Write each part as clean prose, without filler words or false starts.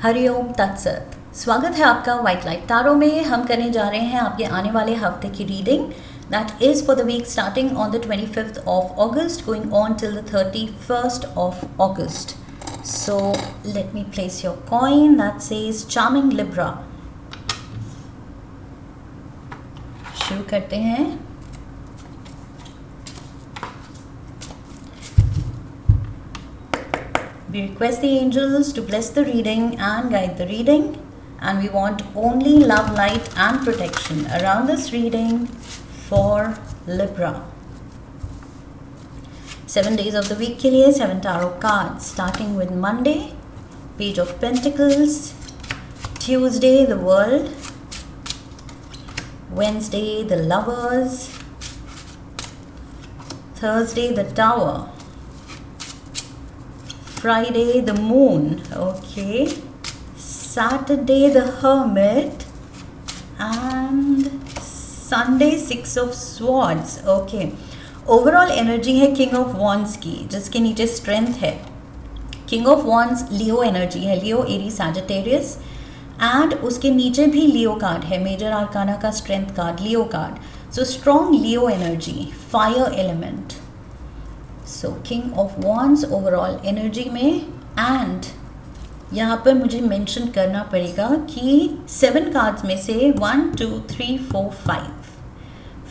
हरिओम तत्सत। स्वागत है आपका व्हाइट लाइट टारो में। हम करने जा रहे हैं आपके आने वाले हफ्ते की reading that is for the week starting on the 25th of August going on till the 31st of August. So let me place your coin that says Charming Libra. शुरू करते हैं। We request the angels to bless the reading and guide the reading, and we want only love, light and protection around this reading for Libra. 7 days of the week के लिए 7 tarot cards starting with Monday, Page of Pentacles, Tuesday the World, Wednesday the Lovers, Thursday the Tower, Friday the Moon, okay, Saturday the Hermit, and Sunday 6 of Swords, okay. Overall energy है king of wands की, जिसके नीचे strength है। King of wands Leo energy है, लियो एरी Sagittarius, and उसके नीचे भी लियो card है, मेजर आर्काना का strength card, Leo card. So strong Leo energy, fire element. So king of wands overall energy में। एंड यहाँ पर मुझे मेंशन करना पड़ेगा कि 7 कार्ड्स में से 1 2 3 4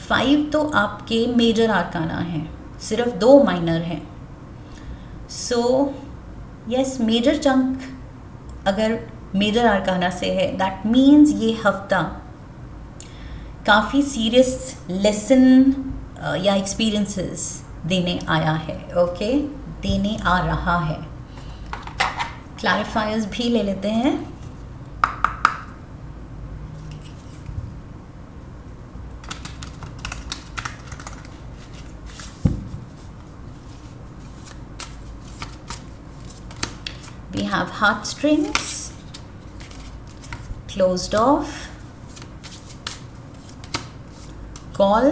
5 तो आपके मेजर आर्काना हैं, सिर्फ 2 माइनर हैं। सो यस, मेजर चंक अगर मेजर आर्काना से है दैट मीन्स ये हफ्ता काफ़ी सीरियस लेसन या एक्सपीरियंसेस देने आया है, ओके, देने आ रहा है। क्लैरिफायर्स भी ले लेते हैं। We have heartstrings, closed off, call,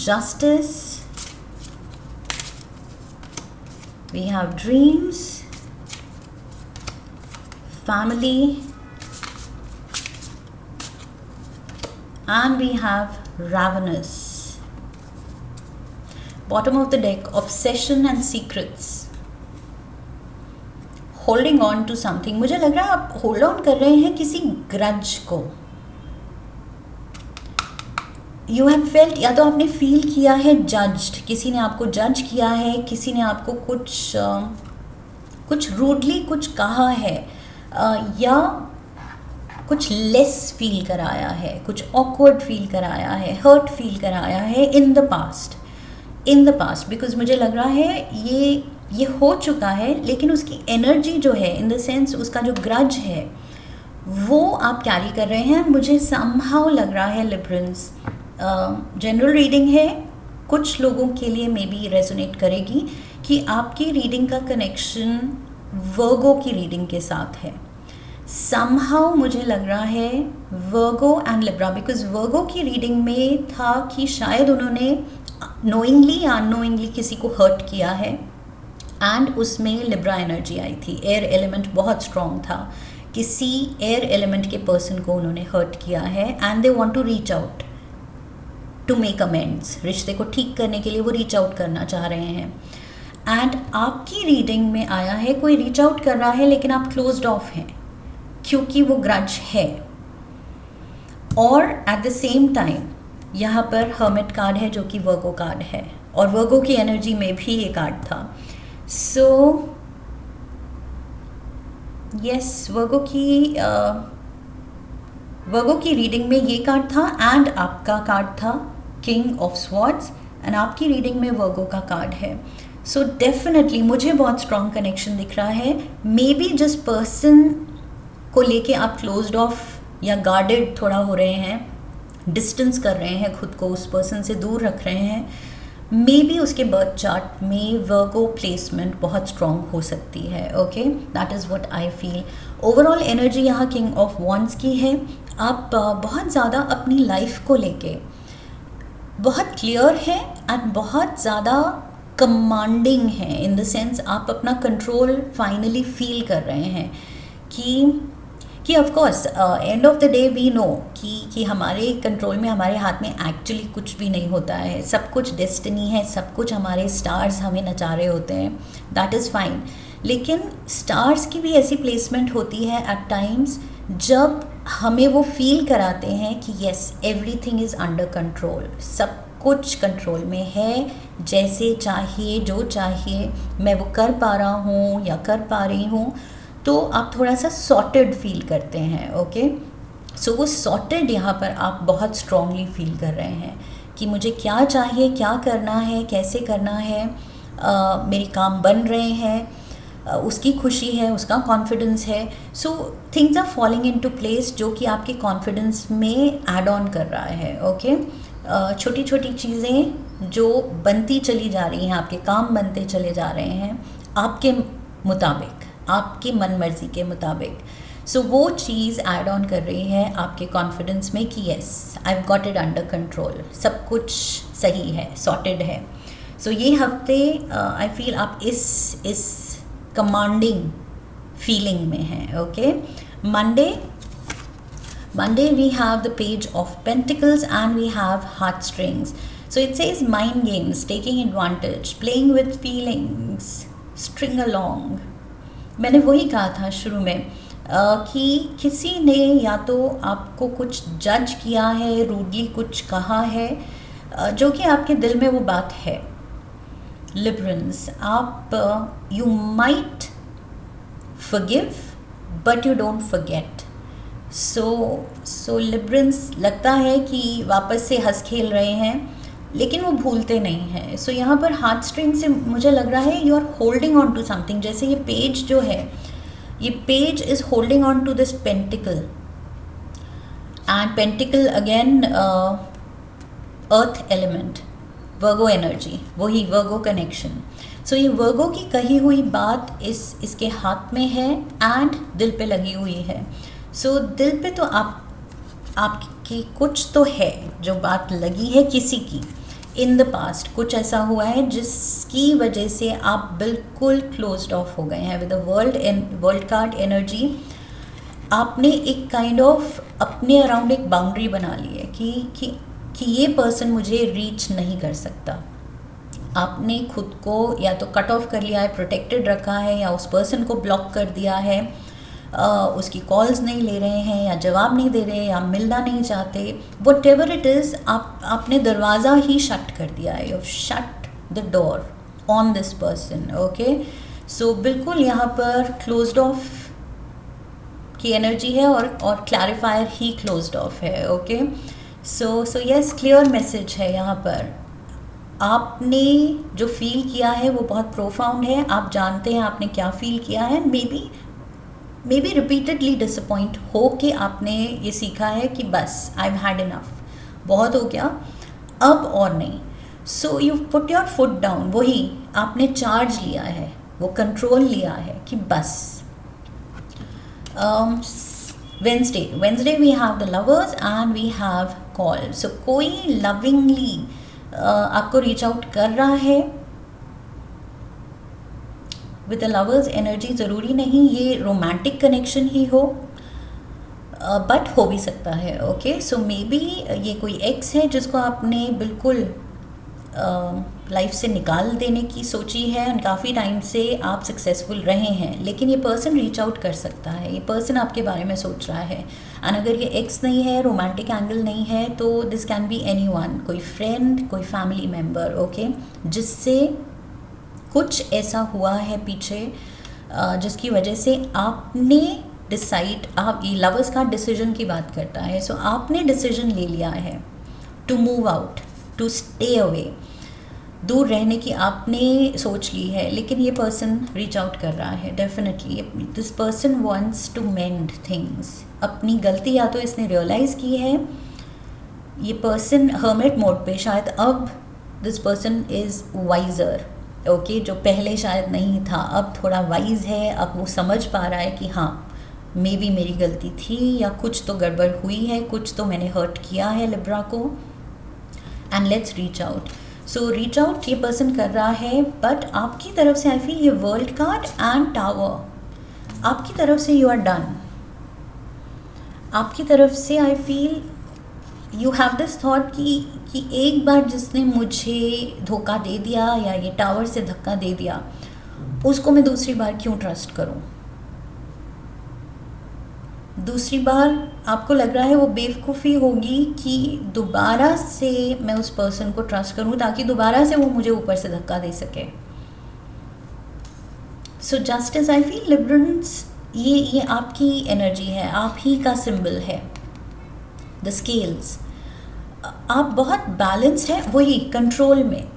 justice, we have dreams, family, and we have ravenous. Bottom of the deck, obsession and secrets. Holding on to something. मुझे लग रहा है आप होल्ड ऑन कर रहे हैं किसी ग्रज को। यू हैव फेल्ट, या तो आपने फील किया है जज्ड, किसी ने आपको जज किया है, किसी ने आपको कुछ रूडली कुछ कहा है, या कुछ लेस फील कराया है, कुछ ऑकवर्ड फील कराया है, हर्ट फील कराया है इन द पास्ट, बिकॉज मुझे लग रहा है ये हो चुका है, लेकिन उसकी एनर्जी जो है, इन द सेंस उसका जो ग्रज है वो आप कैरी कर रहे हैं। मुझे समहाउ लग रहा है लिब्रंस, जनरल रीडिंग है, कुछ लोगों के लिए मे बी रेजोनेट करेगी कि आपकी रीडिंग का कनेक्शन वर्गो की रीडिंग के साथ है। समहाउ मुझे लग रहा है वर्गो एंड लिब्रा, बिकॉज वर्गो की रीडिंग में था कि शायद उन्होंने नोइंगली या अननोइंगली किसी को हर्ट किया है, एंड उसमें लिब्रा एनर्जी आई थी। एयर एलिमेंट बहुत स्ट्रॉन्ग था, किसी एयर एलिमेंट के पर्सन को उन्होंने हर्ट किया है, and they want to reach out to make amends. रिश्ते को ठीक करने के लिए वो रीच आउट करना चाह रहे हैं। एंड आपकी रीडिंग में आया है कोई रीच आउट कर रहा है, लेकिन आप क्लोज्ड ऑफ हैं क्योंकि वो ग्रज है। और एट द सेम टाइम यहाँ पर हर्मिट कार्ड है जो कि वर्गो कार्ड है, और वर्गो की एनर्जी में भी ये कार्ड था। सो यस, वर्गो की रीडिंग में ये कार्ड था, एंड आपका कार्ड था किंग ऑफ स्वॉर्ड्स, एंड आपकी रीडिंग में वर्गो का कार्ड है। सो डेफिनेटली मुझे बहुत स्ट्रॉन्ग कनेक्शन दिख रहा है। मे बी जिस पर्सन को लेके आप क्लोज्ड ऑफ या गार्डेड थोड़ा हो रहे हैं, डिस्टेंस कर रहे हैं खुद को, उस पर्सन से दूर रख रहे हैं, मे बी उसके बर्थ चार्ट में वर्गो प्लेसमेंट बहुत स्ट्रॉन्ग हो सकती है, okay, that is what I feel. Overall energy यहाँ किंग ऑफ वॉन्ड्स की है। आप बहुत ज़्यादा अपनी लाइफ को लेके बहुत क्लियर है एंड बहुत ज़्यादा कमांडिंग हैं, इन द सेंस आप अपना कंट्रोल फाइनली फील कर रहे हैं कि of course end of the day we know कि हमारे कंट्रोल में, हमारे हाथ में एक्चुअली कुछ भी नहीं होता है, सब कुछ डेस्टिनी है, सब कुछ हमारे स्टार्स हमें नचा रहे होते हैं, दैट इज़ फाइन। लेकिन स्टार्स की भी ऐसी प्लेसमेंट होती है एट टाइम्स जब हमें वो फील कराते हैं कि yes everything is under control, सब कुछ कंट्रोल में है, जैसे चाहिए जो चाहिए मैं वो कर पा रहा हूँ या कर पा रही हूँ, तो आप थोड़ा सा सॉर्टेड फील करते हैं। ओके, सो वो सॉर्टेड यहाँ पर आप बहुत स्ट्रांगली फील कर रहे हैं कि मुझे क्या चाहिए, क्या करना है, कैसे करना है, मेरे काम बन रहे हैं, उसकी खुशी है, उसका कॉन्फिडेंस है। So things are falling into place जो कि आपके कॉन्फिडेंस में ऐड ऑन कर रहा है। ओके, छोटी छोटी चीज़ें जो बनती चली जा रही हैं, आपके काम बनते चले जा रहे हैं आपके मुताबिक, आपकी मन मर्जी के मुताबिक। सो वो चीज़ ऐड ऑन कर रही है आपके कॉन्फिडेंस में कि yes I have got it under control, सब कुछ सही है, सॉर्टेड है। सो ये हफ्ते आई फील आप इस कमांडिंग फीलिंग में हैं। Okay, Monday we have the page of pentacles and we have heartstrings. So it says mind games, taking advantage, playing with feelings, string along. मैंने वही कहा था शुरू में कि किसी ने या तो आपको कुछ जज किया है, रूडली कुछ कहा है, जो कि आपके दिल में वो बात है। लिबरेंस, आप you might forgive but you don't forget. सो लिबरेंस लगता है कि वापस से हंस खेल रहे हैं लेकिन वो भूलते नहीं हैं। सो यहाँ पर हार्ट स्ट्रिंग से मुझे लग रहा है you are holding on to something, जैसे ये पेज जो है, ये page is holding on to this pentacle, and pentacle again earth element, Virgo energy, वही वर्गो कनेक्शन। सो ये वर्गो की कही हुई बात इसके हाथ में है एंड दिल पे लगी हुई है। सो दिल पे तो आपकी कुछ तो है जो बात लगी है किसी की, इन द पास्ट कुछ ऐसा हुआ है जिसकी वजह से आप बिल्कुल क्लोज्ड ऑफ हो गए हैं with the world card energy. आपने एक काइंड ऑफ अपने अराउंड एक बाउंड्री बना ली है कि ये पर्सन मुझे रीच नहीं कर सकता। आपने खुद को या तो कट ऑफ कर लिया है, प्रोटेक्टेड रखा है, या उस पर्सन को ब्लॉक कर दिया है, उसकी कॉल्स नहीं ले रहे हैं या जवाब नहीं दे रहे या मिलना नहीं चाहते, वट एवर इट इज़, आपने दरवाज़ा ही शट कर दिया है, you have shut the door on this person. Okay, so बिल्कुल यहाँ पर क्लोज्ड ऑफ की एनर्जी है और क्लैरिफायर ही क्लोज्ड ऑफ है। Okay, so yes, clear message है यहाँ पर। आपने जो फील किया है वो बहुत प्रोफाउंड है, आप जानते हैं आपने क्या फील किया है। मे बी रिपीटेडली डिसअपॉइंट हो के आपने ये सीखा है कि बस आई हैव हैड इनफ, बहुत हो गया, अब और नहीं। So you put your foot down, वही आपने चार्ज लिया है, वो कंट्रोल लिया है कि बस। Wednesday we have the lovers and we have call. So कोई lovingly आपको रीच आउट कर रहा है विद द लवर्स एनर्जी। ज़रूरी नहीं ये रोमांटिक कनेक्शन ही हो, बट हो भी सकता है। ओके, सो मे बी ये कोई एक्स है जिसको आपने बिल्कुल लाइफ से निकाल देने की सोची है, और काफ़ी टाइम से आप सक्सेसफुल रहे हैं, लेकिन ये पर्सन रीच आउट कर सकता है, ये पर्सन आपके बारे में सोच रहा है। एंड अगर ये एक्स नहीं है, रोमांटिक एंगल नहीं है, तो दिस कैन बी एनीवन, कोई फ्रेंड, कोई फैमिली मेम्बर। ओके, जिससे कुछ ऐसा हुआ है पीछे जिसकी वजह से आपने डिसाइड, आप ये लवर्स का डिसीजन की बात करता है। सो आपने डिसीजन ले लिया है to move out, to stay away, दूर रहने की आपने सोच ली है, लेकिन ये पर्सन रीच आउट कर रहा है definitely. This person wants to mend things. अपनी गलती या तो इसने रियलाइज़ की है, ये पर्सन हर्मिट मोड पे शायद अब this person is wiser. Okay, जो पहले शायद नहीं था, अब थोड़ा वाइज है, अब वो समझ पा रहा है कि हाँ मे बी मेरी गलती थी या कुछ तो गड़बड़ हुई है, कुछ तो मैंने हर्ट किया है लिब्रा को, and let's reach out. So reach out ये पर्सन कर रहा है, बट आपकी तरफ से आई फील ये वर्ल्ड कार्ड एंड टावर, आपकी तरफ से यू आर डन। आपकी तरफ से I feel you have this thought कि एक बार जिसने मुझे धोखा दे दिया या ये टावर से धक्का दे दिया, उसको मैं दूसरी बार क्यों ट्रस्ट करूं। दूसरी बार आपको लग रहा है वो बेवकूफ़ी होगी कि दोबारा से मैं उस पर्सन को ट्रस्ट करूं ताकि दोबारा से वो मुझे ऊपर से धक्का दे सके। सो जस्टिस आई फील लिबरेंस, ये आपकी एनर्जी है, आप ही का सिंबल है। द स्केल्स, आप बहुत बैलेंस है, वही कंट्रोल में।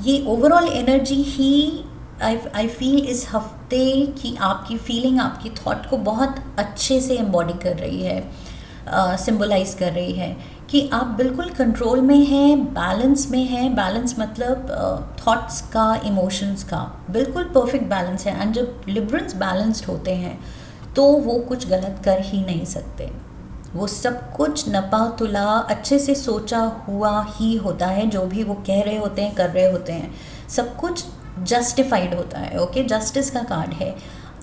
ये overall energy he I feel इस हफ्ते की आपकी फीलिंग, आपकी थॉट को बहुत अच्छे से एम्बॉडी कर रही है, सिंबलाइज कर रही है कि आप बिल्कुल कंट्रोल में हैं, बैलेंस में हैं। बैलेंस मतलब थॉट्स का, इमोशंस का बिल्कुल परफेक्ट बैलेंस है। एंड जब लिबरेंस बैलेंस्ड होते हैं तो वो कुछ गलत कर ही नहीं सकते, वो सब कुछ नपा तुला अच्छे से सोचा हुआ ही होता है। जो भी वो कह रहे होते हैं, कर रहे होते हैं, सब कुछ जस्टिफाइड होता है। ओके, जस्टिस का कार्ड है।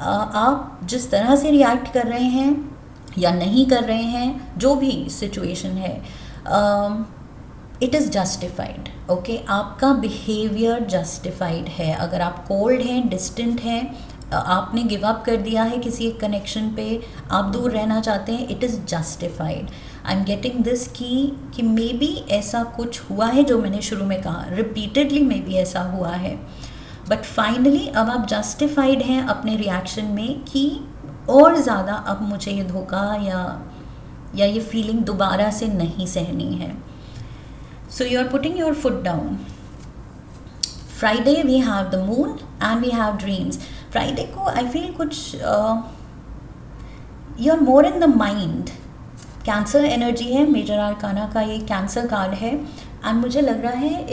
आप जिस तरह से रिएक्ट कर रहे हैं या नहीं कर रहे हैं, जो भी सिचुएशन है, इट इज़ जस्टिफाइड। ओके, आपका बिहेवियर जस्टिफाइड है। अगर आप कोल्ड हैं, डिस्टेंट हैं, आपने गिव अप कर दिया है किसी एक कनेक्शन पे, आप दूर रहना चाहते हैं, it is justified. I am getting this कि मे बी ऐसा कुछ हुआ है, जो मैंने शुरू में कहा, रिपीटेडली मे बी ऐसा हुआ है, बट फाइनली अब आप जस्टिफाइड हैं अपने रिएक्शन में कि और ज़्यादा अब मुझे ये धोखा या ये फीलिंग दोबारा से नहीं सहनी है। So you are putting your foot down. Friday we have the moon and we have dreams. Friday को आई फील कुछ you are more in the mind. Cancer energy है, मेजर आर्काना का ये कैंसर कार्ड है। And मुझे लग रहा है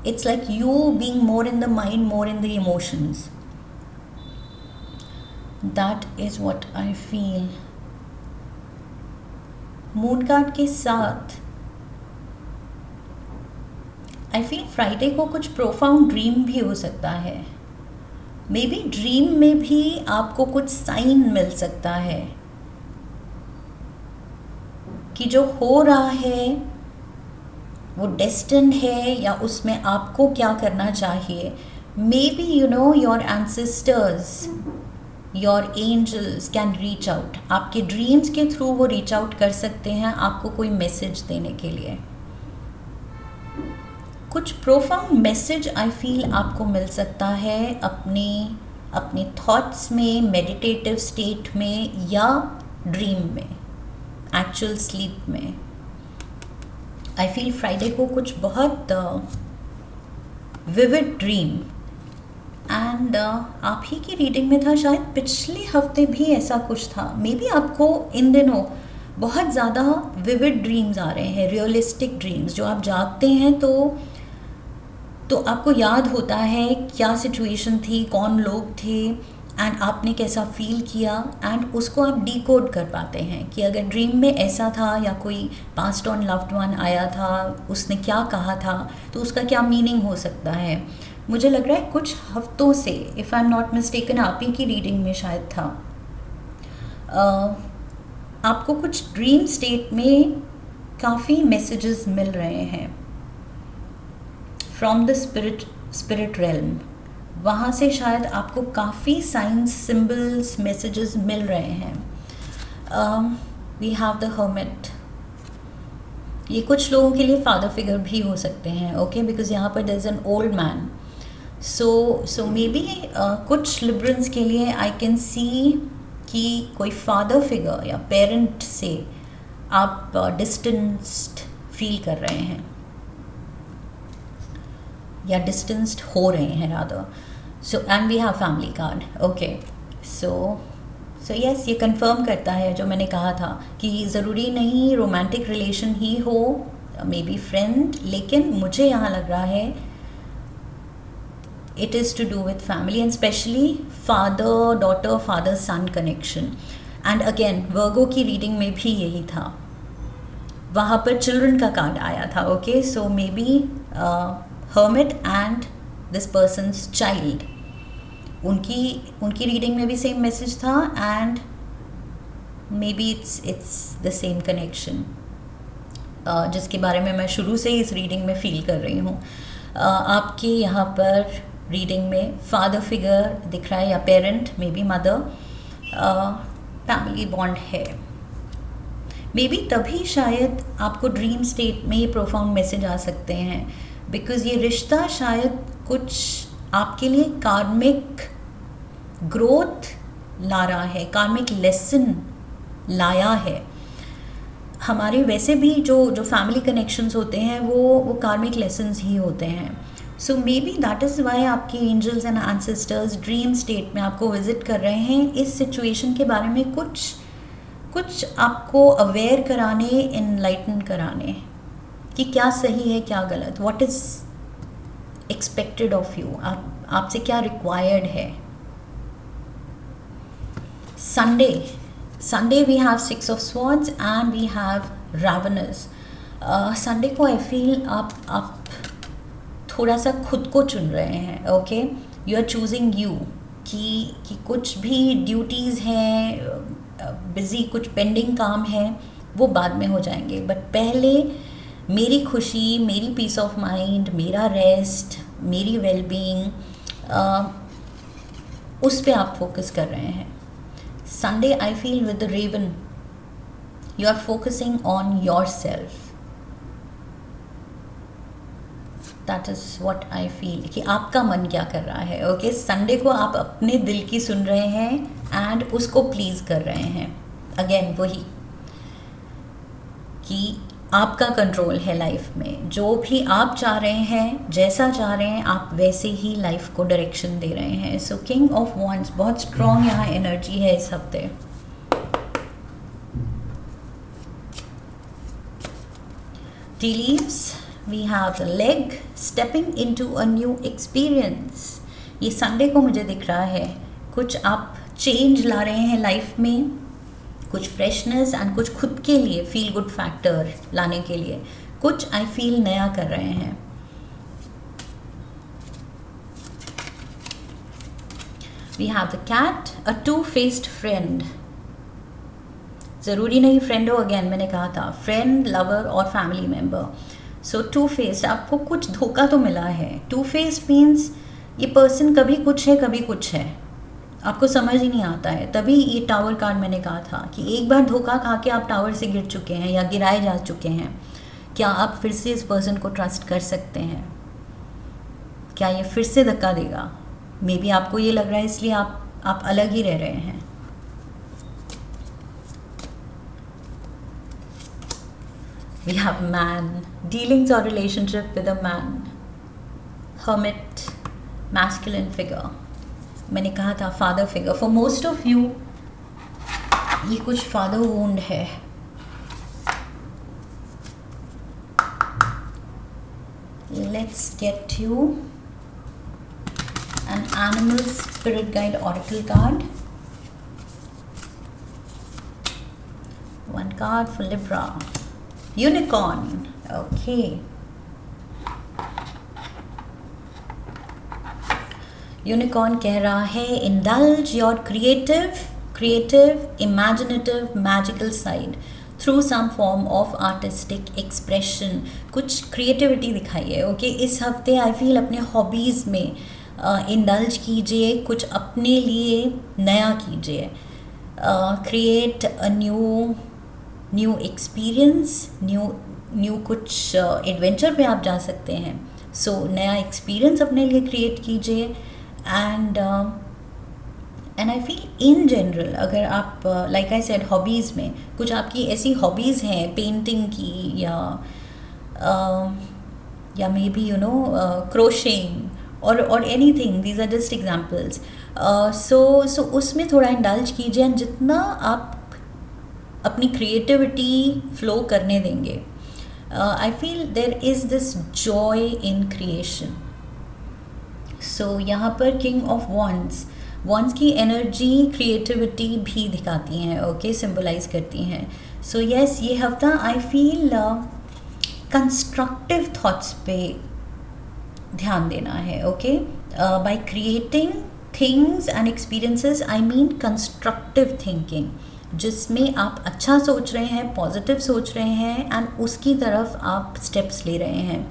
it's like you being more in the mind, more in the emotions. That is what I feel. Moon card के साथ आई फील फ्राइडे को कुछ प्रोफाउंड ड्रीम भी हो सकता है। मे बी ड्रीम में भी आपको कुछ साइन मिल सकता है कि जो हो रहा है वो डेस्टिन्ड है या उसमें आपको क्या करना चाहिए। Maybe you know your ancestors, your angels can reach out. आपके ड्रीम्स के थ्रू वो रीच आउट कर सकते हैं आपको कोई मैसेज देने के लिए। कुछ प्रोफाउंड मैसेज आई फील आपको मिल सकता है अपने थॉट्स में, मेडिटेटिव स्टेट में या ड्रीम में, एक्चुअल स्लीप में। आई फील फ्राइडे को कुछ बहुत विविड ड्रीम। एंड आप ही की रीडिंग में था, शायद पिछले हफ्ते भी ऐसा कुछ था। मे बी आपको इन दिनों बहुत ज़्यादा विविड ड्रीम्स आ रहे हैं, रियलिस्टिक ड्रीम्स, जो आप जागते हैं तो आपको याद होता है क्या सिचुएशन थी, कौन लोग थे, एंड आपने कैसा फील किया, एंड उसको आप डिकोड कर पाते हैं कि अगर ड्रीम में ऐसा था या कोई पास्ट ऑन लव्ड वन आया था, उसने क्या कहा था, तो उसका क्या मीनिंग हो सकता है। मुझे लग रहा है कुछ हफ्तों से, if I am not mistaken, आप ही की रीडिंग में शायद था, आपको कुछ ड्रीम स्टेट में काफ़ी मैसेजेस मिल रहे हैं फ्रॉम द स्पिरिट रेल्म। वहाँ से शायद आपको काफ़ी साइंस, सिंबल्स, मैसेजेस मिल रहे हैं। We have the hermit. ये कुछ लोगों के लिए फादर फिगर भी हो सकते हैं, ओके, बिकॉज यहाँ पर there is an old man. So maybe कुछ लिबरेंस के लिए आई कैन सी कि कोई फादर फिगर या पेरेंट से आप डिस्टेंस्ड फील कर रहे हैं या डिस्टेंस्ड हो रहे हैं rather. So and we have family card, okay. So yes, ये कंफर्म करता है जो मैंने कहा था कि ज़रूरी नहीं रोमांटिक रिलेशन ही हो, मे बी फ्रेंड, लेकिन मुझे यहाँ लग रहा है it is to do with family and specially father daughter, father son connection. And again Virgo की रीडिंग में भी यही था। वहाँ पर चिल्ड्रन का कार्ड आया था. Okay, so may be hermit and this persons child, उनकी रीडिंग में भी सेम मैसेज था and may be it's the same connection जिसके बारे में मैं शुरू से ही इस रीडिंग में फील कर रही हूँ. आपके यहाँ पर रीडिंग में फादर फिगर दिख रहा है या parent, maybe mother, family bond है. मे बी तभी शायद आपको ड्रीम स्टेट में ये प्रोफाउंड मैसेज आ सकते हैं, बिकॉज ये रिश्ता शायद कुछ आपके लिए कार्मिक ग्रोथ ला रहा है, कार्मिक लेसन लाया है. हमारे वैसे भी जो फैमिली कनेक्शंस होते हैं वो कार्मिक लेसन्स ही होते हैं. So maybe that is why आपके angels and ancestors dream state में आपको विजिट कर रहे हैं, इस सिचुएशन के बारे में कुछ आपको अवेयर कराने, इनलाइटन कराने कि क्या सही है क्या गलत, what is expected of you, आपसे क्या रिक्वायर्ड है. Sunday we have 6 of Swords and we have Ravenous. Sunday को I feel आप थोड़ा सा खुद को चुन रहे हैं. Okay, you are choosing you कि कुछ भी ड्यूटीज़ हैं, बिज़ी कुछ पेंडिंग काम है, वो बाद में हो जाएंगे, बट पहले मेरी खुशी, मेरी पीस ऑफ माइंड, मेरा रेस्ट, मेरी वेलबींग, उस पे आप फोकस कर रहे हैं. Sunday, I feel with the Raven, you are focusing on yourself. That is what I feel, कि आपका मन क्या कर रहा है. ओके, संडे को आप अपने दिल की सुन रहे हैं एंड उसको प्लीज़ कर रहे हैं. अगेन वही कि आपका कंट्रोल है लाइफ में, जो भी आप चाह रहे हैं, जैसा चाह रहे हैं, आप वैसे ही लाइफ को डायरेक्शन दे रहे हैं. सो किंग ऑफ वॉन्ड्स बहुत स्ट्रॉन्ग यहाँ एनर्जी है इस हफ्ते. Tea leaves, we have the leg, stepping into a new experience. ये संडे को मुझे दिख रहा है कुछ आप चेंज ला रहे हैं लाइफ में, कुछ फ्रेशनेस एंड कुछ खुद के लिए फील गुड फैक्टर लाने के लिए कुछ आई फील नया कर रहे हैं. We have the cat, a two faced friend. ज़रूरी नहीं फ्रेंड हो, अगेन मैंने कहा था फ्रेंड, लवर और family member. So two faced, आपको कुछ धोखा तो मिला है. टू फेस्ड मीन्स ये पर्सन कभी कुछ है कभी कुछ है, आपको समझ ही नहीं आता है. तभी ये टावर कार्ड मैंने कहा था कि एक बार धोखा खा के आप टावर से गिर चुके हैं या गिराए जा चुके हैं. क्या आप फिर से इस पर्सन को ट्रस्ट कर सकते हैं? क्या ये फिर से धक्का देगा? मे बी आपको ये लग रहा है इसलिए आप अलग ही रह रहे हैं. वी हैव मैन, डीलिंग्स और relationship with a man. Hermit, masculine figure. मैंने कहा था father figure. For most of you ये कुछ फादर वुंड है. Let's get you an animal spirit guide oracle card. One card for Libra, unicorn. Okay, unicorn कह रहा है indulge your creative imaginative magical side through some form of artistic expression. कुछ creativity दिखाइए. Okay, इस हफ्ते I feel अपने hobbies में indulge कीजिए, कुछ अपने लिए नया कीजिए. Create a new experience, new कुछ एडवेंचर पे आप जा सकते हैं. सो नया एक्सपीरियंस अपने लिए क्रिएट कीजिए. And I feel in general अगर आप लाइक आई सेड हॉबीज़ में कुछ आपकी ऐसी हॉबीज़ हैं पेंटिंग की या maybe you know crocheting और anything, these are just examples. So उसमें थोड़ा इंडल्ज कीजिए एंड जितना आप अपनी क्रिएटिविटी फ्लो करने देंगे, I feel there is this joy in creation. So यहाँ पर किंग ऑफ वॉन्ड्स की एनर्जी क्रिएटिविटी भी दिखाती हैं. ओके, सिंबलाइज करती हैं. सो यस, ये हफ्ता आई फील कंस्ट्रक्टिव थॉट्स पे ध्यान देना है. Okay, by creating things and experiences I mean constructive thinking, जिसमें आप अच्छा सोच रहे हैं, पॉजिटिव सोच रहे हैं एंड उसकी तरफ आप स्टेप्स ले रहे हैं,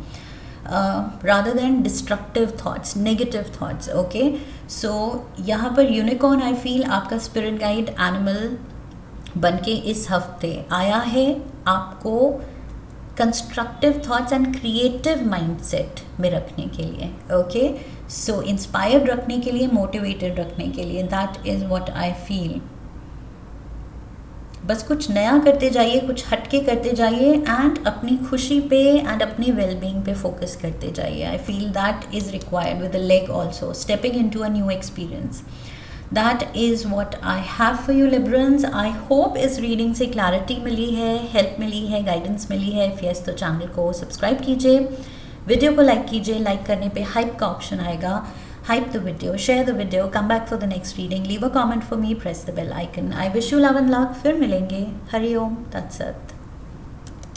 rather than destructive thoughts, negative thoughts. Okay, so यहाँ पर यूनिकॉर्न आई फील आपका स्पिरिट गाइड एनिमल बन के इस हफ्ते आया है आपको constructive thoughts and creative mindset में रखने के लिए. ओके, सो इंस्पायर्ड रखने के लिए, मोटिवेटेड रखने के लिए. That is what I feel. बस कुछ नया करते जाइए, कुछ हटके करते जाइए एंड अपनी खुशी पे एंड अपनी वेलबींग पे फोकस करते जाइए. I feel that is required with the leg also, stepping in to a new experience. That is what I have for you liberals. I hope इस रीडिंग से क्लैरिटी मिली है, हेल्प मिली है, गाइडेंस मिली है. इफ़ यस तो channel को सब्सक्राइब कीजिए, वीडियो को लाइक कीजिए. लाइक करने पे हाइप का ऑप्शन आएगा. Hype the video, share the video, come back for the next reading, leave a comment for me, press the bell icon. I wish you love and luck. फिर मिलेंगे. हरि ओम तत्सत.